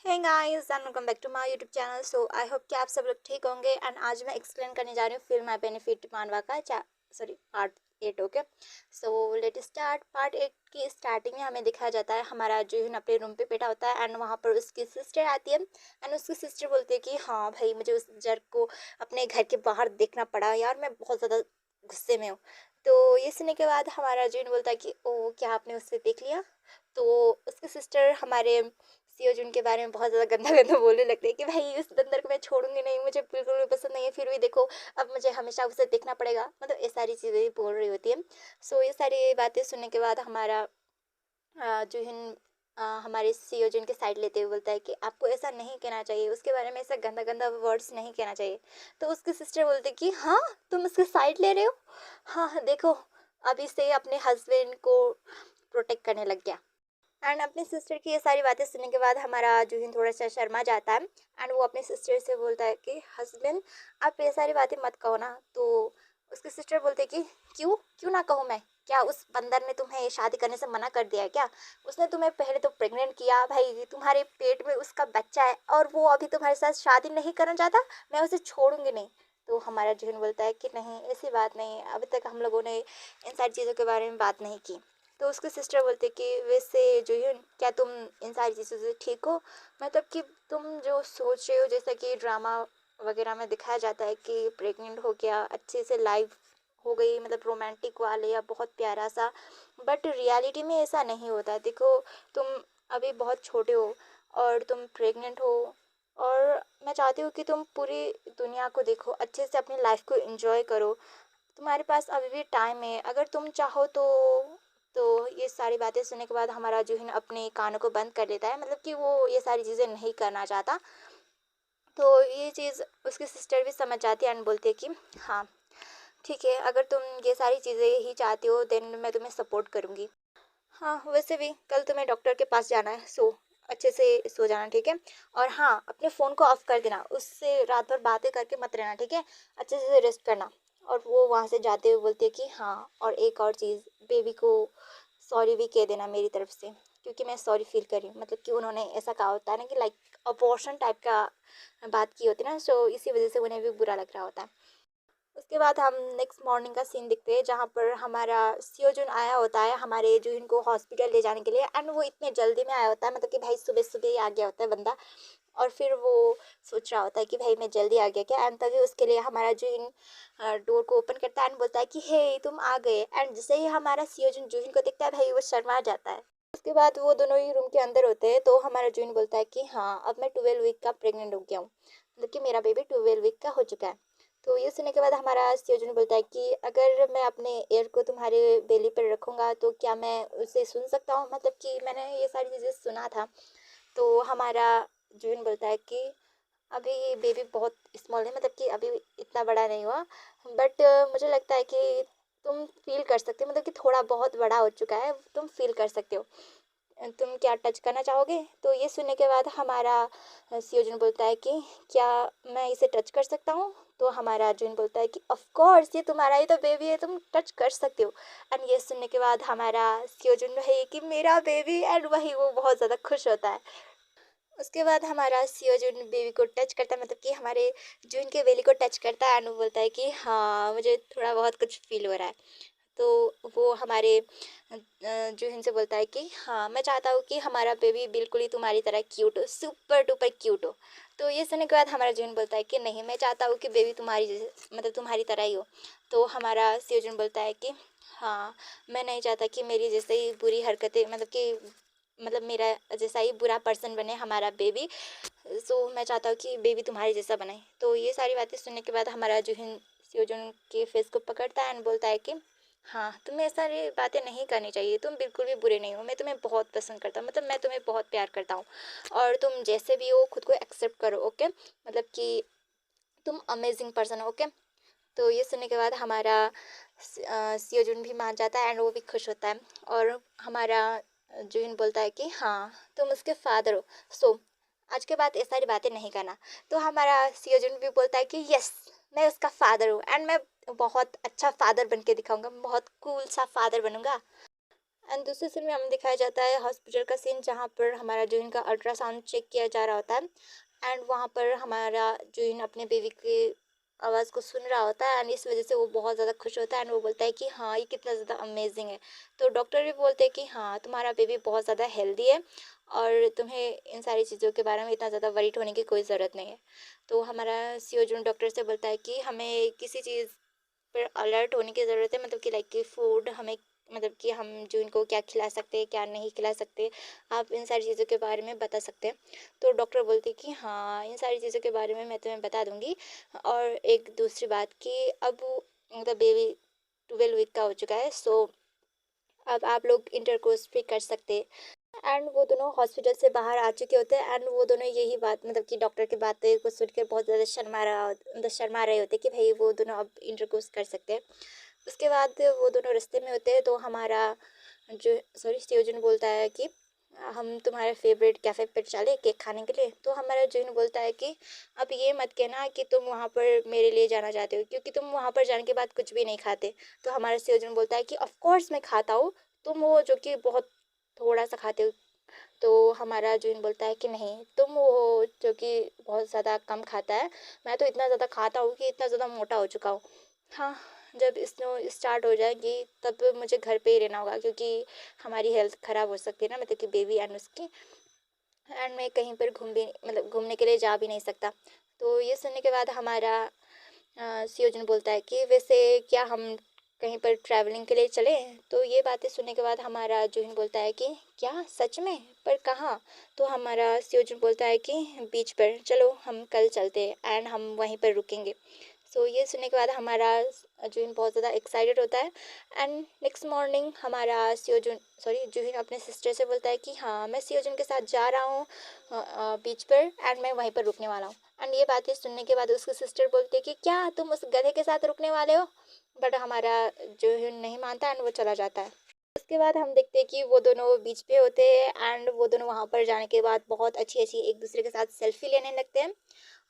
Hey guys and welcome back to my YouTube channel. So I hope कि आप सब लोग ठीक होंगे। एंड आज मैं एक्सप्लेन करने जा रही हूँ फिल्म माई बेनिफिट मानवा का part 8। Okay, so let start. Part 8 की स्टार्टिंग में हमें दिखाया जाता है हमारा जूहिन अपने रूम पे बैठा होता है एंड वहाँ पर उसकी सिस्टर आती है एंड उसकी सिस्टर बोलती है कि हाँ भाई, मुझे उस जर्क को अपने घर के बाहर देखना पड़ा यार, मैं बहुत ज़्यादा गुस्से में हूँ। तो ये सुनने के बाद हमारा जूहिन बोलता है कि ओ क्या आपने उससे देख लिया। तो उसकी सिस्टर हमारे सियोजुन के बारे में बहुत ज़्यादा गंदा गंदा बोलने लगते हैं कि भाई उस बंदर को मैं छोड़ूंगी नहीं, मुझे बिल्कुल भी पसंद नहीं है, फिर भी देखो अब मुझे हमेशा उसे देखना पड़ेगा, मतलब ये सारी चीज़ें बोल रही होती है। सो ये सारी बातें सुनने के बाद हमारा जुहिन हमारे सियोजुन के साइड लेते हुए बोलता है कि आपको ऐसा नहीं कहना चाहिए, उसके बारे में ऐसा गंदा गंदा वर्ड्स नहीं कहना चाहिए। तो उसकी सिस्टर बोलती है कि हाँ तुम उसके साइड ले रहे हो, हाँ हाँ, देखो अभी से अपने हस्बैंड को प्रोटेक्ट करने लग गया। एंड अपनी सिस्टर की ये सारी बातें सुनने के बाद हमारा जूहिन थोड़ा सा शर्मा जाता है एंड वो अपनी सिस्टर से बोलता है कि हस्बैंड आप ये सारी बातें मत कहो ना। तो उसकी सिस्टर बोलते है कि क्यों क्यों ना कहूँ मैं, क्या उस बंदर ने तुम्हें शादी करने से मना कर दिया है क्या? उसने तुम्हें पहले तो प्रेग्नेंट किया, भाई तुम्हारे पेट में उसका बच्चा है और वो अभी तुम्हारे साथ शादी नहीं करना चाहता, मैं उसे छोड़ूंगी नहीं। तो हमारा जूहिन बोलता है कि नहीं ऐसी बात नहीं, अभी तक हम लोगों ने इन सारी चीज़ों के बारे में बात नहीं की। तो उसकी सिस्टर बोलती कि वैसे जुहिन क्या तुम इन सारी चीज़ों से ठीक हो, मतलब कि तुम जो सोच रहे हो जैसा कि ड्रामा वगैरह में दिखाया जाता है कि प्रेग्नेंट हो गया अच्छे से लाइफ हो गई, मतलब रोमांटिक वाले या बहुत प्यारा सा, बट रियलिटी में ऐसा नहीं होता। देखो तुम अभी बहुत छोटे हो और तुम प्रेग्नेंट हो, और मैं चाहती हूँ कि तुम पूरी दुनिया को देखो, अच्छे से अपनी लाइफ को एंजॉय करो, तुम्हारे पास अभी भी टाइम है अगर तुम चाहो तो ये सारी बातें सुनने के बाद हमारा जूहिन अपने कानों को बंद कर लेता है, मतलब कि वो ये सारी चीज़ें नहीं करना चाहता। तो ये चीज़ उसकी सिस्टर भी समझ जाती है एंड बोलती है कि हाँ ठीक है, अगर तुम ये सारी चीज़ें ही चाहती हो देन मैं तुम्हें सपोर्ट करूँगी। हाँ वैसे भी कल तुम्हें डॉक्टर के पास जाना है, सो अच्छे से सो जाना, ठीक है। और हाँ अपने फ़ोन को ऑफ कर देना, उससे रात भर बातें करके मत रहना, ठीक है। अच्छे से रेस्ट करना। और वो वहाँ से जाते हुए बोलती है कि हाँ और एक और चीज़, बेबी को सॉरी भी कह देना मेरी तरफ से, क्योंकि मैं सॉरी फील कर रही हूँ, मतलब कि उन्होंने ऐसा कहा होता है ना कि लाइक अबॉर्शन टाइप का बात की होती है ना, सो इसी वजह से उन्हें भी बुरा लग रहा होता है। उसके बाद हम नेक्स्ट मॉर्निंग का सीन देखते हैं जहाँ पर हमारा सियोजुन आया होता है हमारे जूहिन को हॉस्पिटल ले जाने के लिए एंड वो इतने जल्दी में आया होता है, मतलब कि भाई सुबह सुबह ही आ गया होता है बंदा। और फिर वो सोच रहा होता है कि भाई मैं जल्दी आ गया क्या, एंड तभी उसके लिए हमारा जूहिन डोर को ओपन करता है एंड बोलता है कि हे तुम आ गए। एंड जैसे ही हमारा सियोजुन जूहिन को देखता है भाई वो शर्मा जाता है। उसके बाद वो दोनों ही रूम के अंदर होते हैं तो हमारा जूहिन बोलता है कि हाँ अब मैं 12 वीक का प्रेग्नेंट हो गया हूँ, मतलब कि मेरा बेबी 12 वीक का हो चुका है। तो ये सुनने के बाद हमारा सियोजुन बोलता है कि अगर मैं अपने एयर को तुम्हारे बेली पर रखूँगा तो क्या मैं उसे सुन सकता हूँ, मतलब कि मैंने ये सारी चीज़ें सुना था। तो हमारा जून बोलता है कि अभी बेबी बहुत स्मॉल है, मतलब कि अभी इतना बड़ा नहीं हुआ, बट मुझे लगता है कि तुम फील कर सकते हो, मतलब कि थोड़ा बहुत बड़ा हो चुका है, तुम फील कर सकते हो। तुम क्या टच करना चाहोगे? तो ये सुनने के बाद हमारा सियोजुन बोलता है कि क्या मैं इसे टच कर सकता हूँ? तो हमारा अर्जुन बोलता है कि ऑफ कोर्स ये तुम्हारा ही तो बेबी है, तुम टच कर सकते हो। एंड ये सुनने के बाद हमारा सियोजुन है कि मेरा बेबी, एंड वही वो बहुत ज़्यादा खुश होता है। उसके बाद हमारा सियोजुन बेबी को टच करता है, मतलब कि हमारे जून के बेली को टच करता है एंड वो बोलता है कि हाँ मुझे थोड़ा बहुत कुछ फील हो रहा है। तो वो हमारे जूहिन से बोलता है कि हाँ मैं चाहता हूँ कि हमारा बेबी बिल्कुल ही तुम्हारी तरह क्यूट हो, सुपर डुपर क्यूट हो। तो ये सुनने के बाद हमारा जूहिन बोलता है कि नहीं मैं चाहता हूँ कि बेबी तुम्हारी जैसे, मतलब तुम्हारी तरह ही हो। तो हमारा सियोजुन बोलता है कि हाँ मैं नहीं चाहता कि मेरी जैसे ही बुरी हरकतें, मतलब कि मतलब मेरा जैसा ही बुरा पर्सन बने हमारा बेबी, सो मैं चाहता हूँ कि बेबी तुम्हारे जैसा बनाए। तो ये सारी बातें सुनने के बाद हमारा जूहिन सियोजुन के फेस को पकड़ता है एंड बोलता है कि हाँ तुम्हें ऐसा सारी बातें नहीं करनी चाहिए, तुम बिल्कुल भी बुरे नहीं हो, मैं तुम्हें बहुत पसंद करता हूँ, मतलब मैं तुम्हें बहुत प्यार करता हूँ और तुम जैसे भी हो खुद को एक्सेप्ट करो, ओके, मतलब कि तुम अमेजिंग पर्सन हो, ओके। तो ये सुनने के बाद हमारा सियोजुन भी मान जाता है एंड वो भी खुश होता है। और हमारा जूहिन बोलता है कि हाँ तुम उसके फादर हो, सो आज के बाद ये सारी बातें नहीं करना। तो हमारा सियोजुन भी बोलता है कि यस मैं उसका फादर हूँ एंड मैं बहुत अच्छा फादर बन के दिखाऊंगा, बहुत कूल सा फादर बनूंगा। एंड दूसरे सीन में हमें दिखाया जाता है हॉस्पिटल का सीन, जहाँ पर हमारा जून का अल्ट्रासाउंड चेक किया जा रहा होता है। एंड वहाँ पर हमारा जून अपने बेबी की आवाज़ को सुन रहा होता है, एंड इस वजह से वो बहुत ज़्यादा खुश होता है, एंड वो बोलता है कि हाँ, ये कितना ज़्यादा अमेजिंग है। तो डॉक्टर भी बोलते हैं कि हाँ, तुम्हारा बेबी बहुत ज़्यादा हेल्दी है और तुम्हें इन सारी चीज़ों के बारे में इतना ज़्यादा वरीड होने की कोई ज़रूरत नहीं है। तो हमारा सीओ जून डॉक्टर से बोलता है कि हमें किसी चीज़ पर अलर्ट होने की ज़रूरत है, मतलब कि लाइक कि फूड हमें, मतलब कि हम जो इनको क्या खिला सकते हैं, क्या नहीं खिला सकते, आप इन सारी चीज़ों के बारे में बता सकते हैं। तो डॉक्टर बोलती है कि हाँ, इन सारी चीज़ों के बारे में मैं तुम्हें बता दूंगी। और एक दूसरी बात कि अब मतलब बेबी 12 वीक का हो चुका है, सो अब आप लोग इंटरकोर्स भी कर सकते हैं। एंड वो दोनों हॉस्पिटल से बाहर आ चुके होते हैं, एंड वो दोनों यही बात, मतलब कि डॉक्टर की बातें को सुन के बहुत ज़्यादा शर्मा रहे होते कि भाई वो दोनों अब इंटरकोर्स कर सकते हैं। उसके बाद वो दोनों रास्ते में होते हैं, तो हमारा जो सॉरी सेवजन बोलता है कि हम तुम्हारे फेवरेट कैफ़े पर चले केक खाने के लिए। तो हमारा जून बोलता है कि अब ये मत कहना कि तुम वहाँ पर मेरे लिए जाना चाहते हो, क्योंकि तुम वहाँ पर जाने के बाद कुछ भी नहीं खाते। तो हमारा सेवजन बोलता है कि ऑफ कोर्स मैं खाता हूँ, तुम वो जो कि बहुत थोड़ा सा खाते हो। तो हमारा जून बोलता है कि नहीं, तुम वो हो जो कि बहुत ज़्यादा कम खाता है, मैं तो इतना ज़्यादा खाता हूँ कि इतना ज़्यादा मोटा हो चुका हूँ। हाँ, जब स्नो स्टार्ट हो जाएगी तब मुझे घर पे ही रहना होगा, क्योंकि हमारी हेल्थ ख़राब हो सकती है ना, मतलब कि बेबी एंड उसकी। एंड मैं कहीं पर घूमने के लिए जा भी नहीं सकता। तो ये सुनने के बाद हमारा सुयोजन बोलता है कि वैसे क्या हम कहीं पर ट्रैवलिंग के लिए चलें। तो ये बातें सुनने के बाद हमारा जूहिन बोलता है कि क्या सच में, पर कहाँ। तो हमारा सुयोजन बोलता है कि बीच पर चलो, हम कल चलते हैं एंड हम वहीं पर रुकेंगे। सो ये सुनने के बाद हमारा जूहिन बहुत ज़्यादा एक्साइटेड होता है। एंड नेक्स्ट मॉर्निंग हमारा जूहिन अपने सिस्टर से बोलता है कि हाँ, मैं सियोजन के साथ जा रहा हूँ बीच पर, एंड मैं वहीं पर रुकने वाला हूँ। एंड ये बातें सुनने के बाद उसकी सिस्टर बोलती है कि क्या तुम उस गधे के साथ रुकने वाले हो। बट हमारा जो नहीं मानता एंड वो चला जाता है। उसके बाद हम देखते हैं कि वो दोनों बीच पे होते हैं, एंड वो दोनों वहाँ पर जाने के बाद बहुत अच्छी अच्छी एक दूसरे के साथ सेल्फी लेने लगते हैं।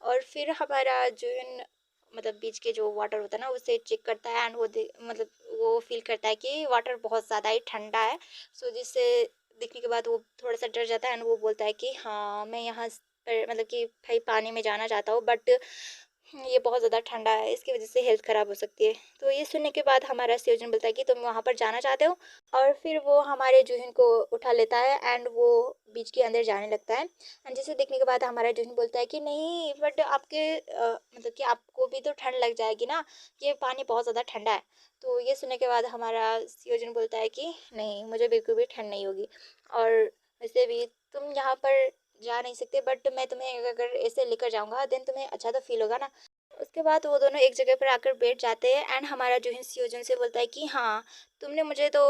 और फिर हमारा जो मतलब बीच के जो वाटर होता है ना, उसे चेक करता है, एंड मतलब वो फील करता है कि वाटर बहुत ज़्यादा ही ठंडा है। सो जिससे देखने के बाद वो थोड़ा सा डर जाता है, एंड वो बोलता है कि हाँ, मैं यहाँ पर मतलब कि भाई पानी में जाना चाहता हूँ, बट ये बहुत ज़्यादा ठंडा है, इसकी वजह से हेल्थ ख़राब हो सकती है। तो ये सुनने के बाद हमारा सेवजन बोलता है कि तुम वहाँ पर जाना चाहते हो। और फिर वो हमारे जूहिन को उठा लेता है, एंड वो बीच के अंदर जाने लगता है। एंड जिसे देखने के बाद हमारा जूहिन बोलता है कि नहीं, बट आपके मतलब कि आपको भी तो ठंड लग जाएगी ना, ये पानी बहुत ज़्यादा ठंडा है। तो ये सुनने के बाद हमारा सेवजन बोलता है कि नहीं, मुझे बिल्कुल भी ठंड नहीं होगी। और वैसे भी तुम यहाँ पर जा नहीं सकते, बट मैं तुम्हें अगर ऐसे लेकर जाऊंगा देन तुम्हें अच्छा तो फील होगा ना। उसके बाद वो दोनों एक जगह पर आकर बैठ जाते हैं, एंड हमारा जो है सियोजन से बोलता है कि हाँ, तुमने मुझे तो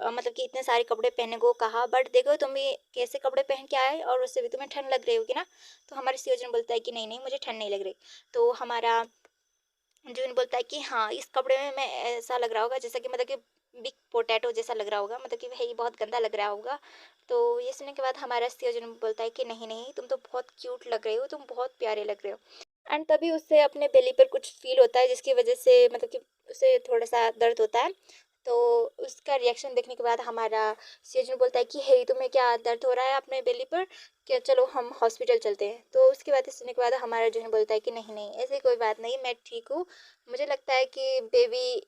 मतलब कि इतने सारे कपड़े पहनने को कहा, बट देखो तुम भी कैसे कपड़े पहन के आए, और उससे भी तुम्हें ठंड लग रही होगी ना। तो हमारे सियोजन बोलता है कि नहीं नहीं, मुझे ठंड नहीं लग रही। तो हमारा जून बोलता है कि हाँ, इस कपड़े में मैं ऐसा लग रहा होगा जैसा कि मतलब कि बिग पोटैटो जैसा लग रहा होगा, मतलब कि भाई बहुत गंदा लग रहा होगा। तो ये सुनने के बाद हमारा सियोजन बोलता है कि नहीं नहीं, तुम तो बहुत क्यूट लग रहे हो, तुम बहुत प्यारे लग रहे हो। एंड तभी उससे अपने बेली पर कुछ फील होता है, जिसकी वजह से मतलब कि उसे थोड़ा सा दर्द होता है। तो उसका रिएक्शन देखने के बाद हमारा सेजन बोलता है कि हे, तुम्हें क्या दर्द हो रहा है अपने बेली पर, क्या चलो हम हॉस्पिटल चलते हैं। तो उसकी बातें सुनने के बाद हमारा जो है बोलता है कि नहीं नहीं, ऐसी कोई बात नहीं, मैं ठीक हूँ। मुझे लगता है कि बेबी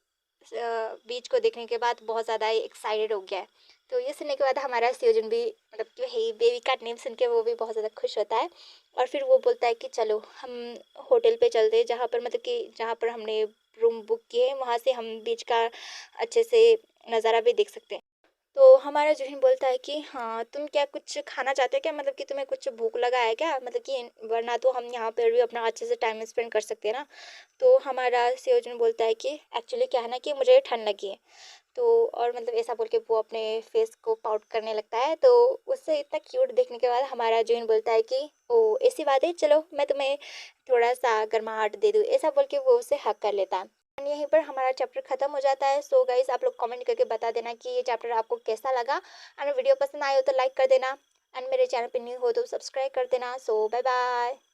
बीच को देखने के बाद बहुत ज़्यादा ही एक्साइटेड हो गया है। तो ये सुनने के बाद हमारा सेजन भी मतलब कि हे, बेबी का नेम सुन के वो भी बहुत ज़्यादा खुश होता है। और फिर वो बोलता है कि चलो हम होटल पे चलते हैं, जहाँ पर मतलब कि जहाँ पर हमने रूम बुक किए हैं, वहाँ से हम बीच का अच्छे से नज़ारा भी देख सकते हैं। तो हमारा ज़ुहिन बोलता है कि हाँ, तुम क्या कुछ खाना चाहते हो क्या, मतलब कि तुम्हें कुछ भूख लगा है क्या, मतलब कि वरना तो हम यहाँ पर भी अपना अच्छे से टाइम स्पेंड कर सकते हैं ना। तो हमारा सेवजन बोलता है कि एक्चुअली क्या है ना कि मुझे ठंड लगी है। तो और मतलब ऐसा बोल के वो अपने फेस को पाउट करने लगता है। तो उससे इतना क्यूट देखने के बाद हमारा जून बोलता है कि ओ ऐसी बात है, चलो मैं तुम्हें थोड़ा सा गर्माहट दे दूँ, ऐसा बोल के वो उसे हक कर लेता है। और यहीं पर हमारा चैप्टर खत्म हो जाता है। सो गाइस, आप लोग कमेंट करके बता देना कि ये चैप्टर आपको कैसा लगा। एंड वीडियो पसंद आए हो तो लाइक कर देना, एंड मेरे चैनल पे न्यू हो तो सब्सक्राइब कर देना। सो बाय बाय।